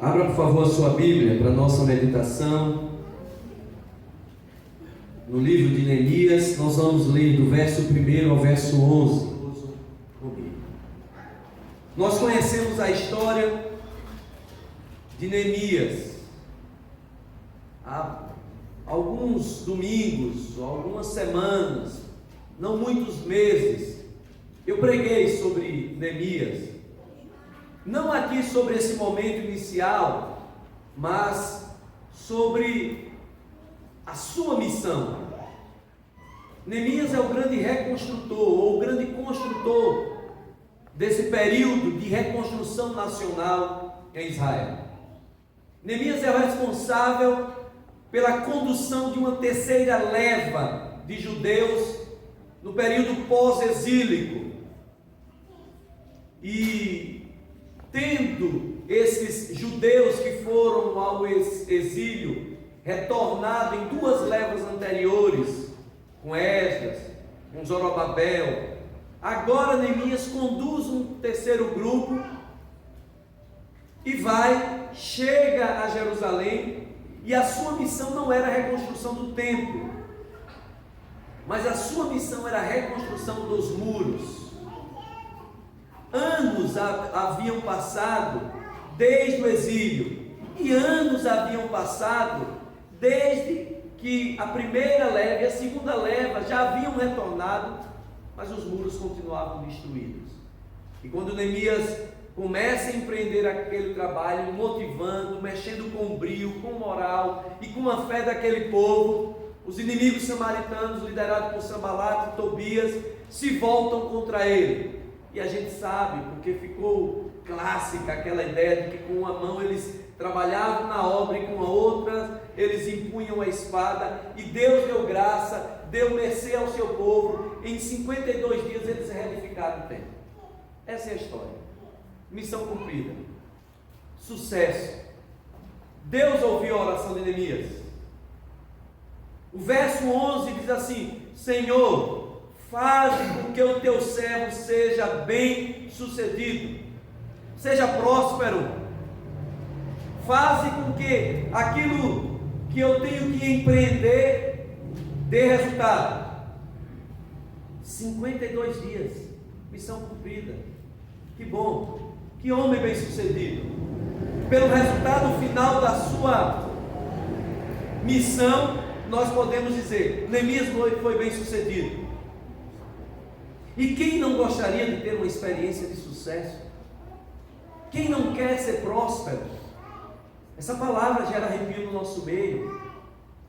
Abra, por favor, a sua Bíblia para a nossa meditação. No livro de Neemias, nós vamos ler do verso 1 ao verso 11. Nós conhecemos a história de Neemias. Há alguns domingos, algumas semanas, não muitos meses, eu preguei sobre Neemias. Não aqui sobre esse momento inicial, mas sobre a sua missão. Neemias é o grande reconstrutor, ou o grande construtor desse período de reconstrução nacional em Israel. Neemias é o responsável pela condução de uma terceira leva de judeus no período pós-exílico. E tendo esses judeus que foram ao exílio retornado em duas levas anteriores, com Esdras, com Zorobabel, agora Neemias conduz um terceiro grupo e chega a Jerusalém, e a sua missão não era a reconstrução do templo, mas a sua missão era a reconstrução dos muros. Anos haviam passado desde o exílio, e anos haviam passado desde que a primeira leva e a segunda leva já haviam retornado, mas os muros continuavam destruídos. E quando Neemias começa a empreender aquele trabalho, motivando, mexendo com o brio, com moral e com a fé daquele povo, os inimigos samaritanos, liderados por Sanbalate e Tobias, se voltam contra ele. E a gente sabe, porque ficou clássica aquela ideia de que com uma mão eles trabalhavam na obra e com a outra eles impunham a espada, e Deus deu graça, deu mercê ao seu povo. Em 52 dias eles reedificaram o templo. Essa é a história. Missão cumprida. Sucesso. Deus ouviu a oração de Neemias. O verso 11 diz assim: Senhor, faz com que o teu servo seja bem sucedido, seja próspero, faz com que aquilo que eu tenho que empreender dê resultado. 52 dias, missão cumprida. Que bom, que homem bem sucedido. Pelo resultado final da sua missão, nós podemos dizer: Neemias foi bem sucedido. E quem não gostaria de ter uma experiência de sucesso? Quem não quer ser próspero? Essa palavra gera arrepio no nosso meio,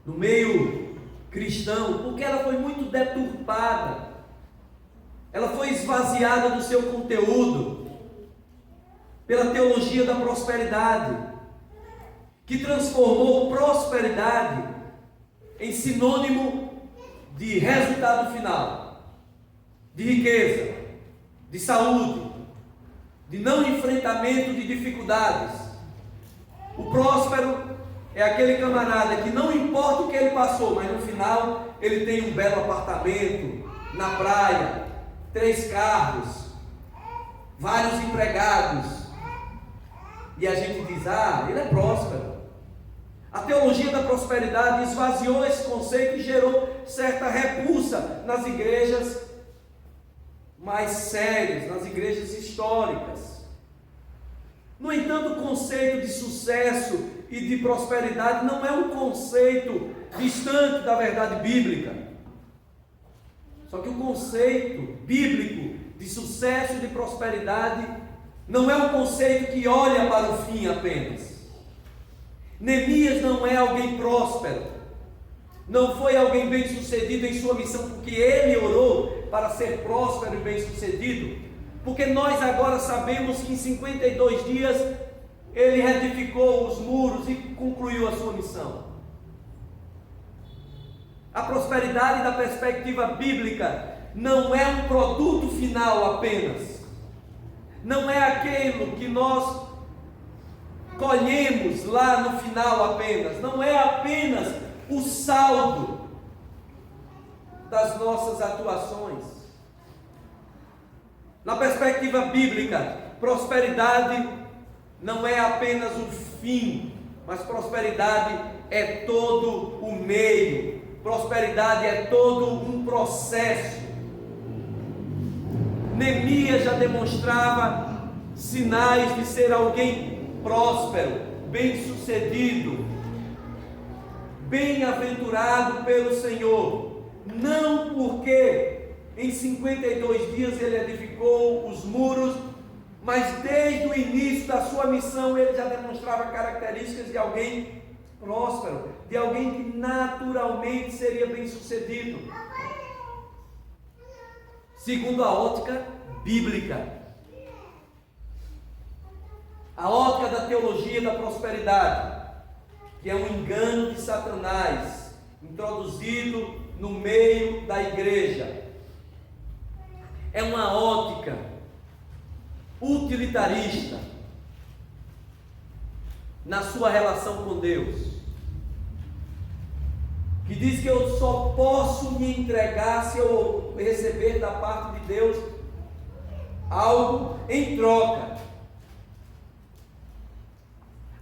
no meio cristão, porque ela foi muito deturpada, ela foi esvaziada do seu conteúdo, pela teologia da prosperidade, que transformou prosperidade em sinônimo de resultado final, de riqueza, de saúde, de não enfrentamento de dificuldades. O próspero é aquele camarada que não importa o que ele passou, mas no final ele tem um belo apartamento na praia, 3 carros, vários empregados, e a gente diz: ele é próspero. A teologia da prosperidade esvaziou esse conceito e gerou certa repulsa nas igrejas mais sérias, nas igrejas históricas. No entanto, o conceito de sucesso e de prosperidade não é um conceito distante da verdade bíblica. Só que o conceito bíblico de sucesso e de prosperidade não é um conceito que olha para o fim apenas. Neemias não é alguém próspero, não foi alguém bem sucedido em sua missão porque ele orou para ser próspero e bem sucedido, porque nós agora sabemos que em 52 dias ele reedificou os muros e concluiu a sua missão. A prosperidade da perspectiva bíblica não é um produto final apenas, não é aquilo que nós colhemos lá no final apenas, não é apenas o saldo das nossas atuações. Na perspectiva bíblica, prosperidade não é apenas o fim, mas prosperidade é todo o meio, prosperidade é todo um processo. Neemias já demonstrava sinais de ser alguém próspero, bem-sucedido, bem-aventurado pelo Senhor, não porque em 52 dias ele edificou os muros, mas desde o início da sua missão ele já demonstrava características de alguém próspero, de alguém que naturalmente seria bem-sucedido, segundo a ótica bíblica, a ótica da teologia da prosperidade, que é um engano de Satanás, introduzido no meio da igreja. É uma ótica utilitarista na sua relação com Deus, que diz que eu só posso me entregar se eu receber da parte de Deus algo em troca.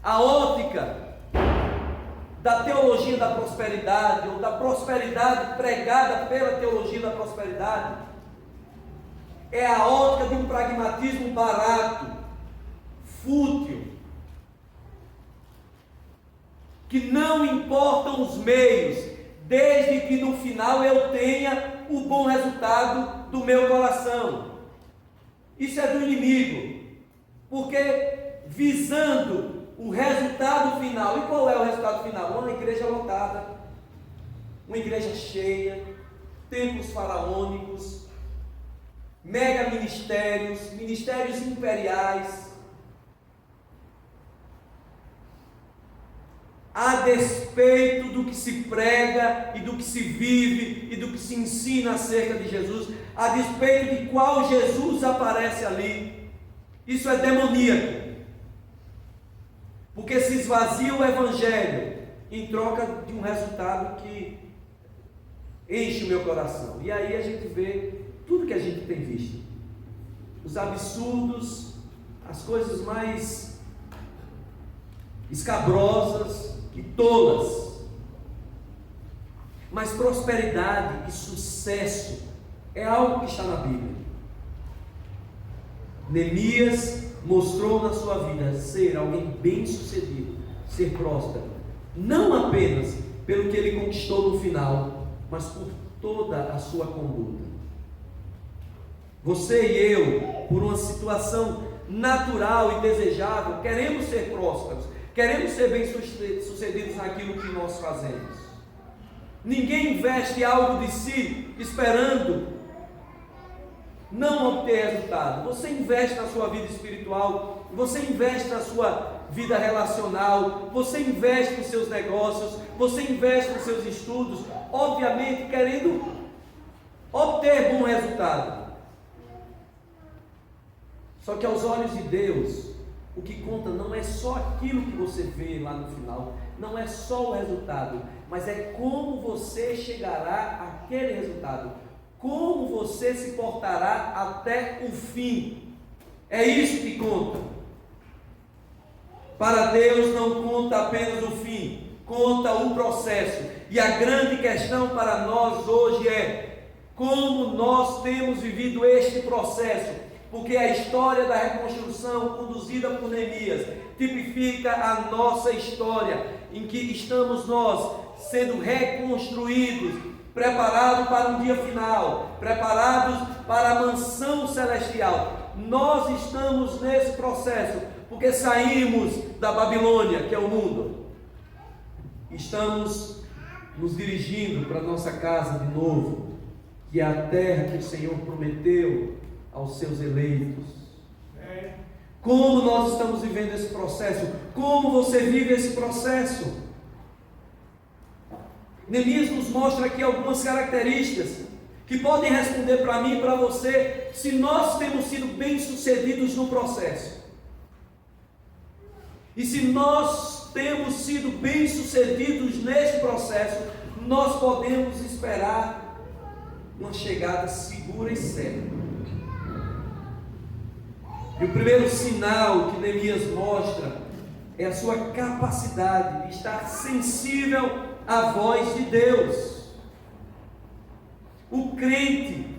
A ótica da teologia da prosperidade, ou da prosperidade pregada pela teologia da prosperidade, é a ótica de um pragmatismo barato, fútil, que não importam os meios, desde que no final eu tenha o bom resultado do meu coração. Isso é do inimigo, porque visando o resultado final, e qual é o resultado final? Uma igreja lotada, uma igreja cheia, templos faraônicos, mega ministérios, ministérios imperiais, a despeito do que se prega e do que se vive e do que se ensina acerca de Jesus, a despeito de qual Jesus aparece ali. Isso é demoníaco, porque se esvazia o evangelho em troca de um resultado que enche o meu coração. E aí a gente vê tudo que a gente tem visto, os absurdos, as coisas mais escabrosas e tolas. Mas prosperidade e sucesso é algo que está na Bíblia. Neemias mostrou na sua vida ser alguém bem-sucedido, ser próspero, não apenas pelo que ele conquistou no final, mas por toda a sua conduta. Você e eu, por uma situação natural e desejável, queremos ser prósperos, queremos ser bem-sucedidos naquilo que nós fazemos. Ninguém investe algo de si esperando não obter resultado. Você investe na sua vida espiritual, você investe na sua vida relacional, você investe nos seus negócios, você investe nos seus estudos, obviamente querendo obter bom resultado. Só que aos olhos de Deus, o que conta não é só aquilo que você vê lá no final, não é só o resultado, mas é como você chegará àquele resultado, como você se portará até o fim. É isso que conta. Para Deus não conta apenas o fim, conta o processo. E a grande questão para nós hoje é como nós temos vivido este processo. Porque a história da reconstrução conduzida por Neemias tipifica a nossa história, em que estamos nós sendo reconstruídos, preparados para um dia final, preparados para a mansão celestial. Nós estamos nesse processo, porque saímos da Babilônia, que é o mundo, estamos nos dirigindo para a nossa casa de novo, que é a terra que o Senhor prometeu aos seus eleitos. Como nós estamos vivendo esse processo? Como você vive esse processo? Neemias nos mostra aqui algumas características que podem responder para mim e para você se nós temos sido bem-sucedidos no processo. E se nós temos sido bem-sucedidos neste processo, nós podemos esperar uma chegada segura e certa. E o primeiro sinal que Neemias mostra é a sua capacidade de estar sensível à voz de Deus. O crente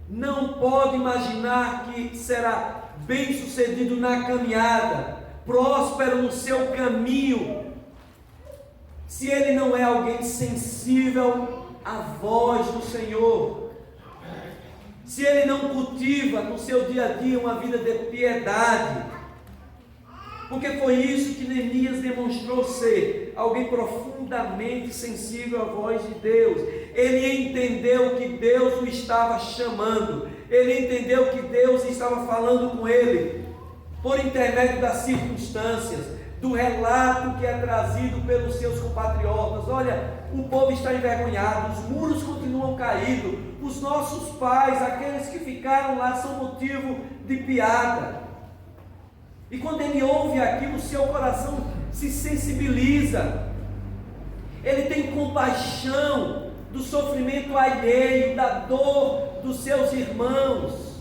não pode imaginar que será bem-sucedido na caminhada, próspero no seu caminho, se ele não é alguém sensível à voz do Senhor, se ele não cultiva no seu dia a dia uma vida de piedade, porque foi isso que Neemias demonstrou ser, alguém profundamente sensível à voz de Deus. Ele entendeu que Deus o estava chamando, ele entendeu que Deus estava falando com ele, por intermédio das circunstâncias, do relato que é trazido pelos seus compatriotas. Olha, o povo está envergonhado, os muros continuam caídos, os nossos pais, aqueles que ficaram lá, são motivo de piada. E quando ele ouve aquilo, o seu coração se sensibiliza, ele tem compaixão do sofrimento alheio, da dor dos seus irmãos,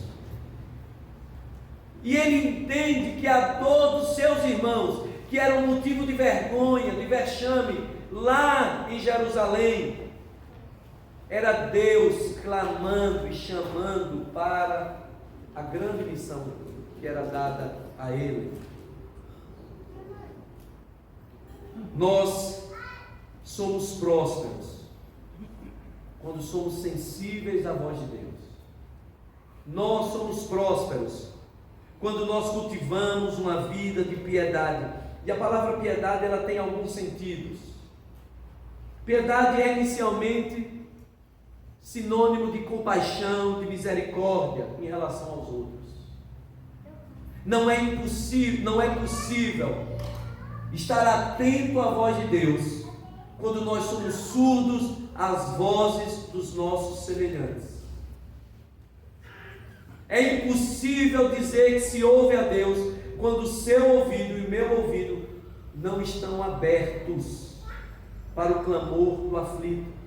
e ele entende que a dor dos seus irmãos, que era um motivo de vergonha, de vexame, lá em Jerusalém, era Deus clamando e chamando para a grande missão que era dada a ele. Nós somos prósperos quando somos sensíveis à voz de Deus. Nós somos prósperos quando nós cultivamos uma vida de piedade. E a palavra piedade, ela tem alguns sentidos. Piedade é inicialmente sinônimo de compaixão, de misericórdia em relação aos outros. Não é possível estar atento à voz de Deus quando nós somos surdos às vozes dos nossos semelhantes. É impossível dizer que se ouve a Deus quando o seu ouvido e meu ouvido não estão abertos para o clamor do aflito.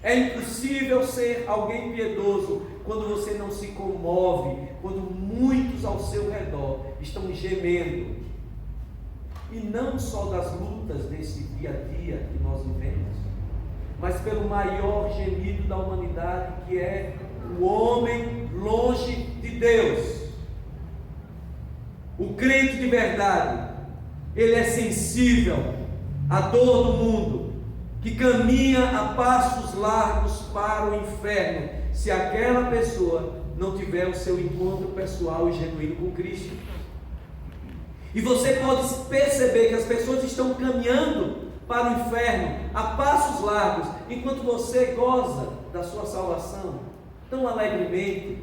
É impossível ser alguém piedoso quando você não se comove, quando muitos ao seu redor estão gemendo, e não só das lutas desse dia a dia que nós vivemos, mas pelo maior gemido da humanidade, que é o homem longe de Deus. O crente de verdade, ele é sensível à dor do mundo, que caminha a passos largos para o inferno, se aquela pessoa não tiver o seu encontro pessoal e genuíno com Cristo. E você pode perceber que as pessoas estão caminhando para o inferno a passos largos, enquanto você goza da sua salvação tão alegremente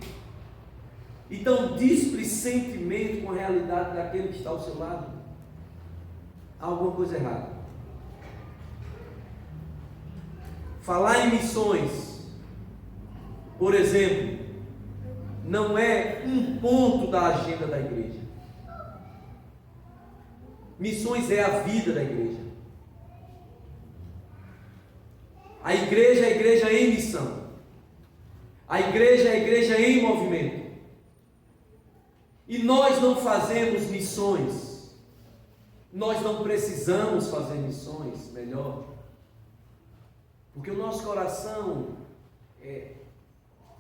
e tão displicentemente com a realidade daquele que está ao seu lado. Há alguma coisa errada. Falar em missões, por exemplo, não é um ponto da agenda da igreja. Missões é a vida da igreja. A igreja é a igreja em missão. A igreja é a igreja em movimento. E nós não fazemos missões. Nós não precisamos fazer missões, melhor. Porque o nosso coração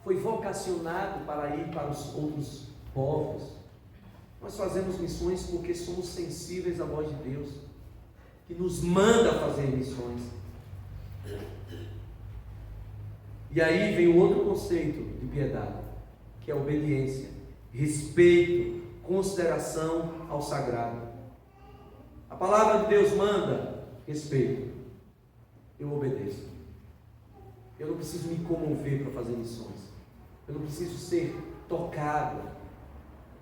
foi vocacionado para ir para os outros povos. Nós fazemos missões porque somos sensíveis à voz de Deus, que nos manda fazer missões. E aí vem o outro conceito de piedade, que é a obediência, respeito, consideração ao sagrado. A palavra de Deus manda respeito. Eu obedeço. Eu não preciso me comover para fazer missões. Eu não preciso ser tocado.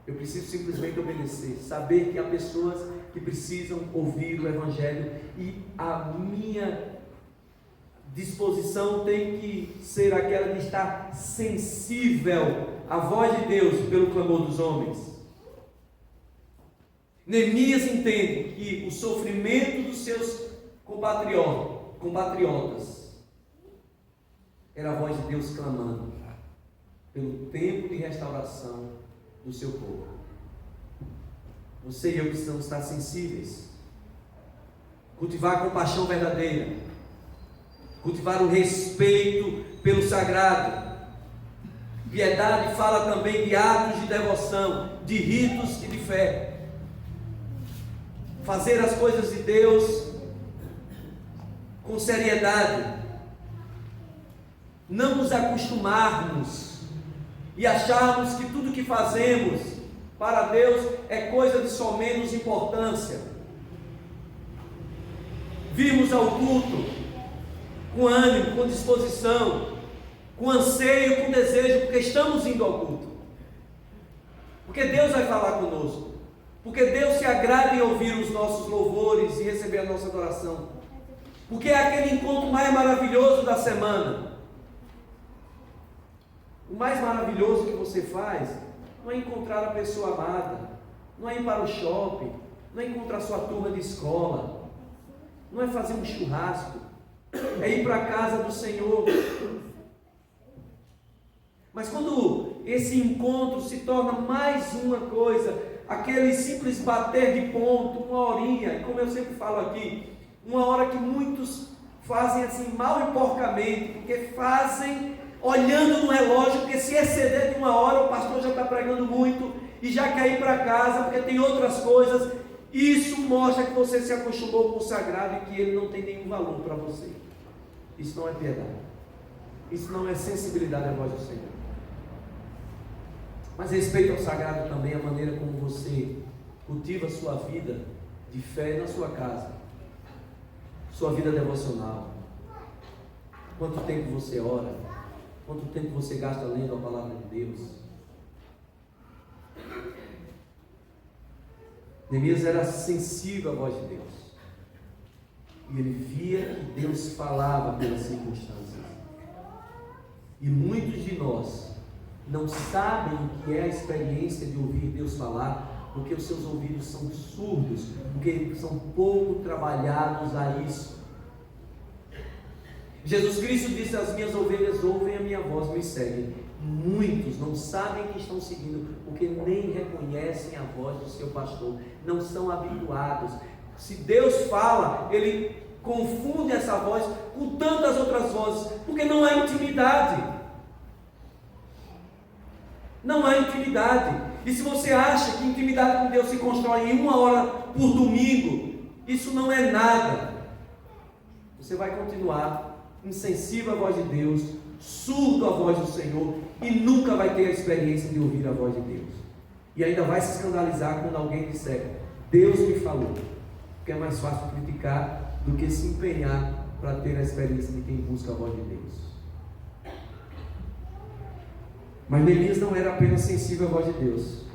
Eu preciso simplesmente obedecer. Saber que há pessoas que precisam ouvir o Evangelho, e a minha disposição tem que ser aquela de estar sensível à voz de Deus pelo clamor dos homens. Neemias entende que o sofrimento dos seus compatriotas era a voz de Deus clamando. pelo tempo de restauração do seu povo. Você e eu precisamos estar sensíveis, cultivar a compaixão verdadeira, cultivar o respeito pelo sagrado. Piedade fala também de atos de devoção, de ritos e de fé. Fazer as coisas de Deus com seriedade. Não nos acostumarmos e acharmos que tudo que fazemos para Deus é coisa de só menos importância. Virmos ao culto com ânimo, com disposição, com anseio, com desejo, porque estamos indo ao culto, porque Deus vai falar conosco, porque Deus se agrada em ouvir os nossos louvores e receber a nossa adoração, porque é aquele encontro mais maravilhoso da semana. O mais maravilhoso que você faz não é encontrar a pessoa amada, não é ir para o shopping, não é encontrar sua turma de escola, não é fazer um churrasco, é ir para a casa do Senhor. Mas quando esse encontro se torna mais uma coisa, aquele simples bater de ponto, uma horinha, como eu sempre falo aqui, uma hora que muitos fazem assim mal e porcamente, porque fazem olhando no relógio, porque se exceder de uma hora o pastor já está pregando muito e já quer ir para casa porque tem outras coisas. Isso mostra que você se acostumou com o sagrado e que ele não tem nenhum valor para você. Isso não é piedade, isso não é sensibilidade à voz do Senhor. Mas respeito ao sagrado também a maneira como você cultiva a sua vida de fé na sua casa, sua vida devocional. Quanto tempo você ora? Quanto tempo você gasta lendo a palavra de Deus? Neemias era sensível à voz de Deus, e ele via que Deus falava pelas circunstâncias. E muitos de nós não sabem o que é a experiência de ouvir Deus falar, porque os seus ouvidos são surdos, porque são pouco trabalhados a isso. Jesus Cristo disse: as minhas ovelhas ouvem a minha voz, me seguem. Muitos não sabem que estão seguindo, porque nem reconhecem a voz do seu pastor, não são habituados. Se Deus fala, ele confunde essa voz com tantas outras vozes, porque não há intimidade. Não há intimidade. E se você acha que intimidade com Deus se constrói em 1 hora por domingo, isso não é nada. Você vai continuar insensível à voz de Deus, surdo à voz do Senhor, e nunca vai ter a experiência de ouvir a voz de Deus. E ainda vai se escandalizar quando alguém disser: Deus me falou. Porque é mais fácil criticar do que se empenhar para ter a experiência de quem busca a voz de Deus. Mas Neemias não era apenas sensível à voz de Deus,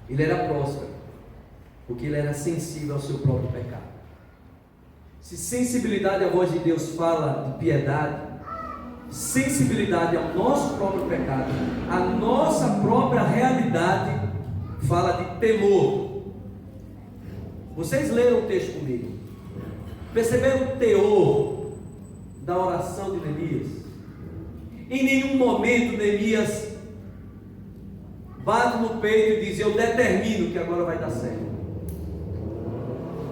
ele era próspero, porque ele era sensível ao seu próprio pecado. Se sensibilidade à voz de Deus fala de piedade, sensibilidade ao nosso próprio pecado, a nossa própria realidade, fala de temor. Vocês leram o texto comigo? Perceberam o teor da oração de Neemias? Em nenhum momento Neemias bate no peito e diz: eu determino que agora vai dar certo.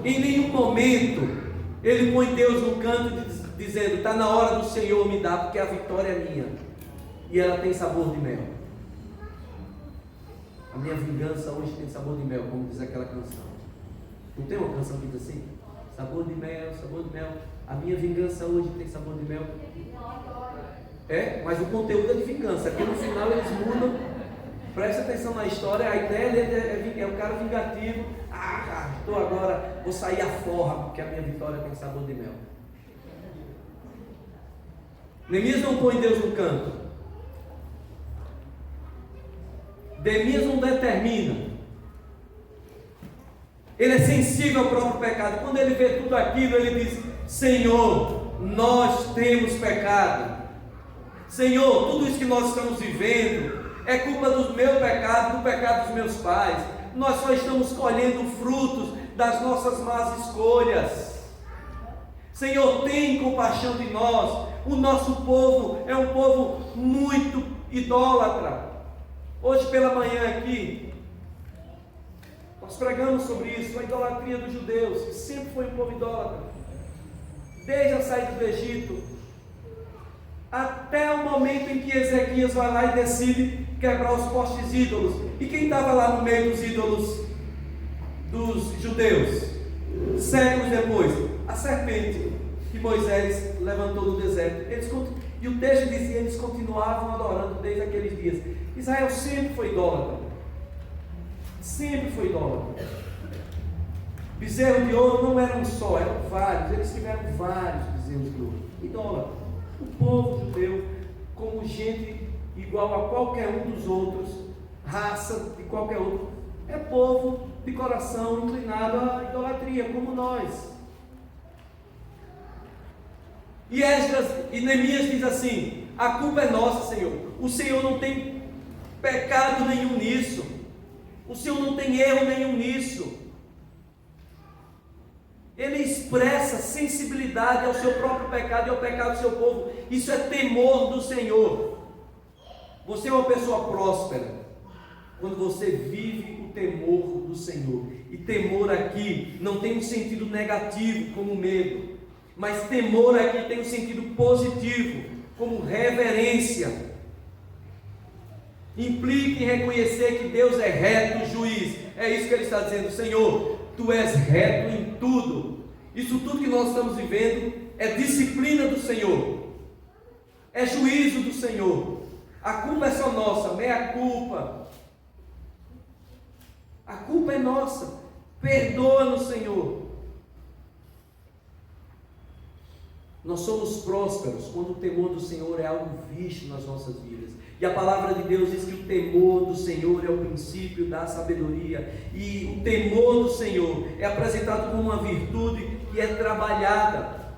Em nenhum momento ele põe Deus no canto dizendo: está na hora do Senhor me dar, porque a vitória é minha e ela tem sabor de mel. A minha vingança hoje tem sabor de mel, como diz aquela canção. Não tem uma canção que diz assim? Sabor de mel, sabor de mel. A minha vingança hoje tem sabor de mel. É, mas o conteúdo é de vingança, porque no final eles mudam. Presta atenção na história, a ideia dele é o cara vingativo. Estou agora, vou sair a forra, porque a minha vitória tem sabor de mel. Neemias não põe Deus no canto. Neemias não determina. Ele é sensível ao próprio pecado. Quando ele vê tudo aquilo, ele diz: Senhor, nós temos pecado. Senhor, tudo isso que nós estamos vivendo é culpa do meu pecado, do pecado dos meus pais. Nós só estamos colhendo frutos das nossas más escolhas. Senhor, tem compaixão de nós. O nosso povo é um povo muito idólatra. Hoje pela manhã aqui, nós pregamos sobre isso, a idolatria dos judeus, que sempre foi um povo idólatra, desde a saída do Egito, até o momento em que Ezequias vai lá e decide quebrar os postes ídolos. E quem estava lá no meio dos ídolos dos judeus, séculos depois? A serpente que Moisés levantou no deserto. E o texto dizia, eles continuavam adorando desde aqueles dias. Israel sempre foi idólatra. Sempre foi idólatra. Bezerro de ouro não eram só, eram vários. Eles tiveram vários bezerros de ouro. Idólatra. O povo judeu, como gente igual a qualquer um dos outros, raça de qualquer outro, é povo de coração inclinado à idolatria, como nós. E Neemias diz assim: a culpa é nossa, Senhor. O Senhor não tem pecado nenhum nisso. O Senhor não tem erro nenhum nisso. Ele expressa sensibilidade ao seu próprio pecado e ao pecado do seu povo. Isso é temor do Senhor. Você é uma pessoa próspera quando você vive o temor do Senhor. E temor aqui não tem um sentido negativo como medo, mas temor aqui tem um sentido positivo, como reverência. Implica em reconhecer que Deus é reto juiz. É isso que ele está dizendo: Senhor, Tu és reto em tudo. Isso tudo que nós estamos vivendo é disciplina do Senhor, é juízo do Senhor. A culpa é só nossa, meia culpa. A culpa é nossa. Perdoa-nos, Senhor. Nós somos prósperos quando o temor do Senhor é algo visto nas nossas vidas. E a palavra de Deus diz que o temor do Senhor é o princípio da sabedoria. E o temor do Senhor é apresentado como uma virtude que é trabalhada.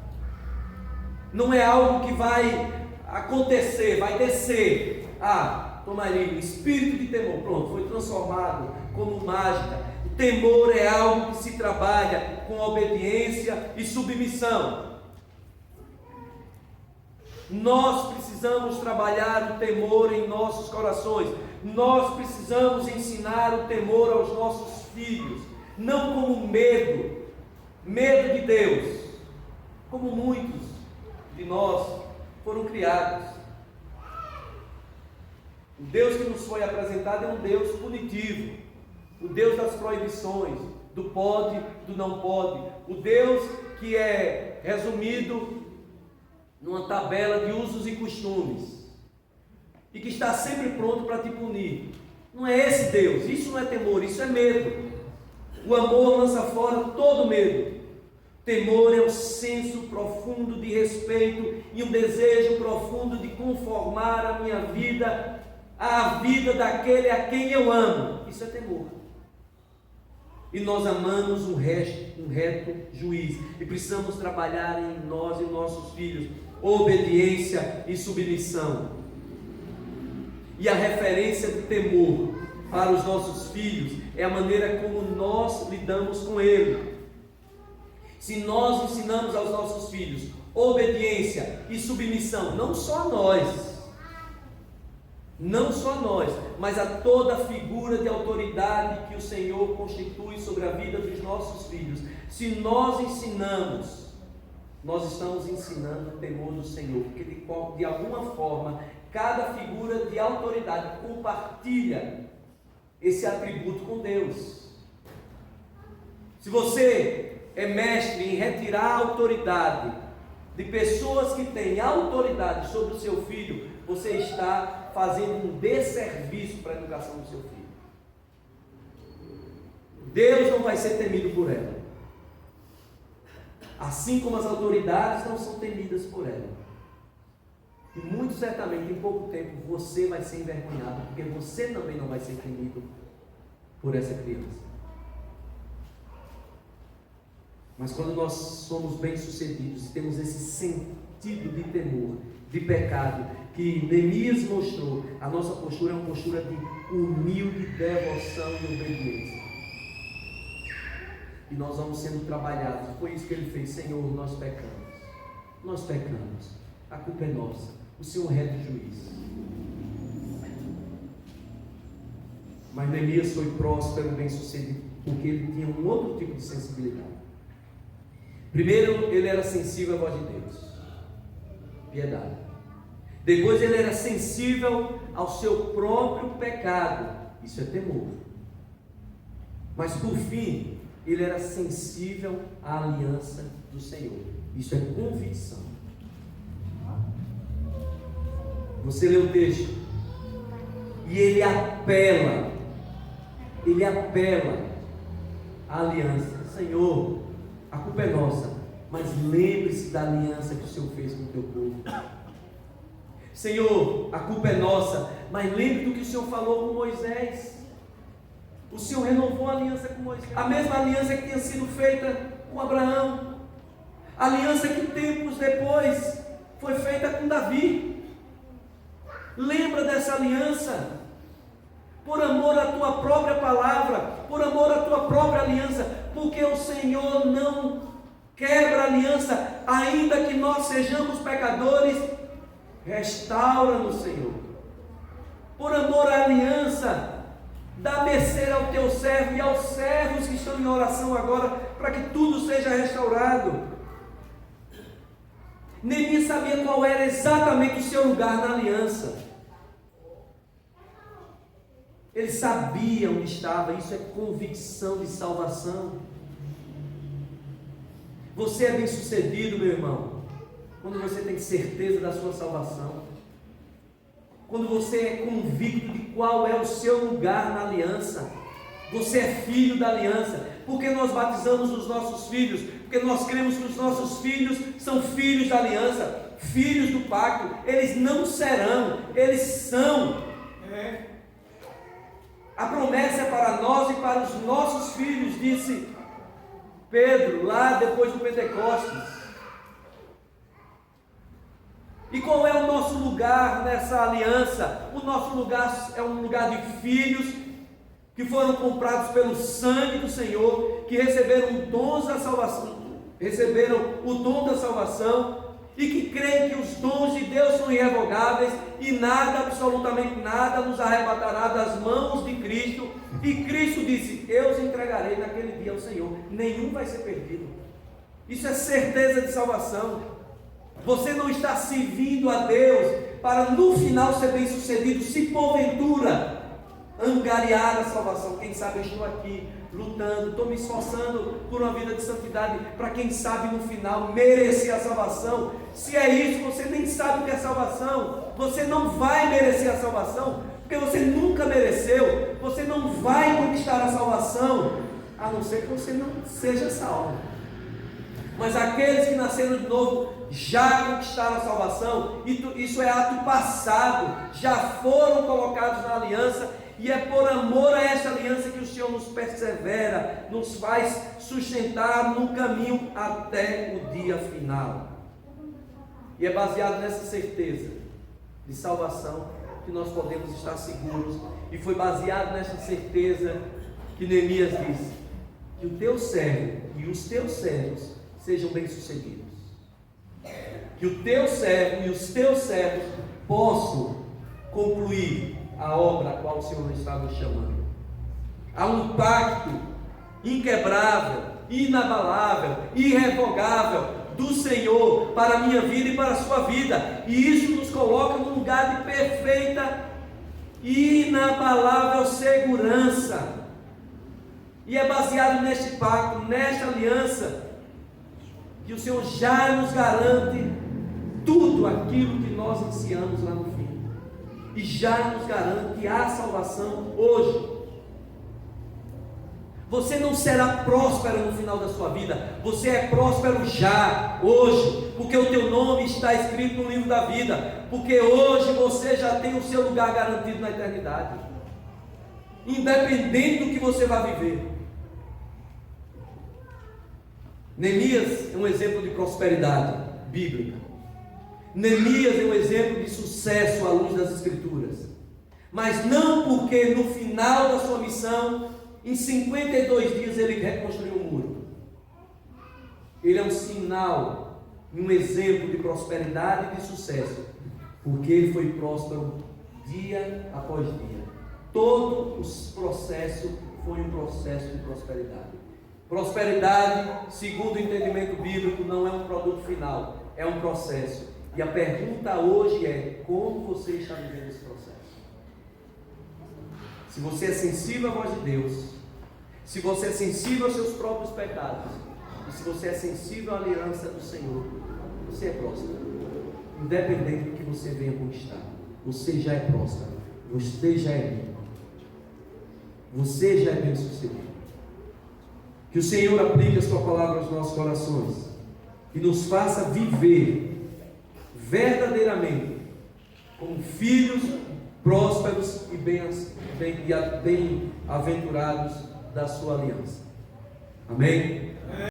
Não é algo que vai acontecer, vai descer. Toma ali, o espírito de temor, pronto, foi transformado como mágica. O temor é algo que se trabalha com obediência e submissão. Nós precisamos trabalhar o temor em nossos corações. Nós precisamos ensinar o temor aos nossos filhos, não como medo de Deus, como muitos de nós foram criados. O Deus que nos foi apresentado é um Deus punitivo, o Deus das proibições, do pode, do não pode, o Deus que é resumido numa tabela de usos e costumes, e que está sempre pronto para te punir. Não é esse Deus. Isso não é temor, isso é medo. O amor lança fora todo medo. Temor é um senso profundo de respeito e um desejo profundo de conformar a minha vida à vida daquele a quem eu amo. Isso é temor. E nós amamos um reto juiz, e precisamos trabalhar em nós e em nossos filhos obediência e submissão. E a referência do temor para os nossos filhos é a maneira como nós lidamos com ele. Se nós ensinamos aos nossos filhos obediência e submissão, não só a nós, mas a toda figura de autoridade que o Senhor constitui sobre a vida dos nossos filhos, se nós ensinamos, nós estamos ensinando o temor do Senhor, porque de alguma forma, cada figura de autoridade compartilha esse atributo com Deus. Se você é mestre em retirar a autoridade de pessoas que têm autoridade sobre o seu filho, você está fazendo um desserviço para a educação do seu filho. Deus não vai ser temido por ela, assim como as autoridades não são temidas por ela. E muito certamente, em pouco tempo, você vai ser envergonhado, porque você também não vai ser temido por essa criança. Mas quando nós somos bem-sucedidos e temos esse sentido de temor, de pecado, que Neemias mostrou, a nossa postura é uma postura de humilde devoção e obediência. E nós vamos sendo trabalhados. Foi isso que ele fez. Senhor, nós pecamos, a culpa é nossa, o Senhor é reto juiz. Mas Neemias foi próspero, bem-sucedido, porque ele tinha um outro tipo de sensibilidade. Primeiro, ele era sensível à voz de Deus, piedade. Depois, ele era sensível ao seu próprio pecado, isso é temor. Mas por fim, ele era sensível à aliança do Senhor, isso é convicção. Você lê o texto e ele apela à aliança. Senhor, a culpa é nossa, mas lembre-se da aliança que o Senhor fez com o teu povo. Senhor, a culpa é nossa, mas lembre do que o Senhor falou com Moisés. O Senhor renovou a aliança com Moisés, a mesma aliança que tinha sido feita com Abraão, a aliança que tempos depois foi feita com Davi. Lembra dessa aliança, por amor à tua própria palavra, por amor à tua própria aliança, porque o Senhor não quebra a aliança, ainda que nós sejamos pecadores. Restaura-nos, Senhor, por amor à aliança, dá mercê ao teu servo e aos servos que estão em oração agora, para que tudo seja restaurado. Neemias sabia qual era exatamente o seu lugar na aliança. Ele sabia onde estava, isso é convicção de salvação. Você é bem sucedido, meu irmão, quando você tem certeza da sua salvação, quando você é convicto de qual é o seu lugar na aliança. Você é filho da aliança. Porque nós batizamos os nossos filhos? Porque nós cremos que os nossos filhos são filhos da aliança, filhos do pacto. Eles não serão, eles são. A promessa é para nós e para os nossos filhos, disse Pedro lá depois do Pentecostes. E qual é o nosso lugar nessa aliança? O nosso lugar é um lugar de filhos que foram comprados pelo sangue do Senhor, que receberam o dom da salvação, e que creem que os dons de Deus são irrevogáveis e nada, absolutamente nada, nos arrebatará das mãos de Cristo. E Cristo disse: eu os entregarei naquele dia ao Senhor, nenhum vai ser perdido. Isso é certeza de salvação. Você não está servindo a Deus para no final ser bem sucedido, se porventura angariar a salvação. Quem sabe eu estou aqui lutando, estou me esforçando por uma vida de santidade, para quem sabe no final merecer a salvação. Se é isso, você nem sabe o que é salvação. Você não vai merecer a salvação, porque você nunca mereceu. Você não vai conquistar a salvação, a não ser que você não seja salvo. Mas aqueles que nasceram de novo já conquistaram a salvação. Isso é ato passado, já foram colocados na aliança. E é por amor a essa aliança que o Senhor nos persevera, nos faz sustentar no caminho até o dia final. E é baseado nessa certeza de salvação que nós podemos estar seguros. E foi baseado nessa certeza que Neemias disse: que o teu servo e os teus servos sejam bem-sucedidos. Que o teu servo e os teus servos possam concluir a obra a qual o Senhor está nos chamando. Há um pacto inquebrável, inabalável, irrevogável do Senhor para a minha vida e para a sua vida, e isso nos coloca num lugar de perfeita e inabalável segurança. E é baseado neste pacto, nesta aliança, que o Senhor já nos garante tudo aquilo que nós ansiamos lá no fim. E já nos garante a salvação hoje. Você não será próspero no final da sua vida. Você é próspero já, hoje, porque o teu nome está escrito no livro da vida. Porque hoje você já tem o seu lugar garantido na eternidade, independente do que você vai viver. Neemias é um exemplo de prosperidade bíblica. Neemias é um exemplo de sucesso à luz das Escrituras, mas não porque no final da sua missão, em 52 dias, ele reconstruiu um muro. Ele é um sinal, um exemplo de prosperidade e de sucesso, porque ele foi próspero dia após dia. todo o processo foi um processo de prosperidade. Prosperidade, segundo o entendimento bíblico, não é um produto final, é um processo. E a pergunta hoje é: como você está vivendo esse processo? Se você é sensível à voz de Deus, se você é sensível aos seus próprios pecados, e se você é sensível à aliança do Senhor, você é próspero. Independente do que você venha conquistar, você já é próspero, você já é rico, você já é bem sucedido. Que o Senhor aplique a sua palavra aos nossos corações e nos faça viver verdadeiramente como filhos prósperos e bem-aventurados da sua aliança. Amém?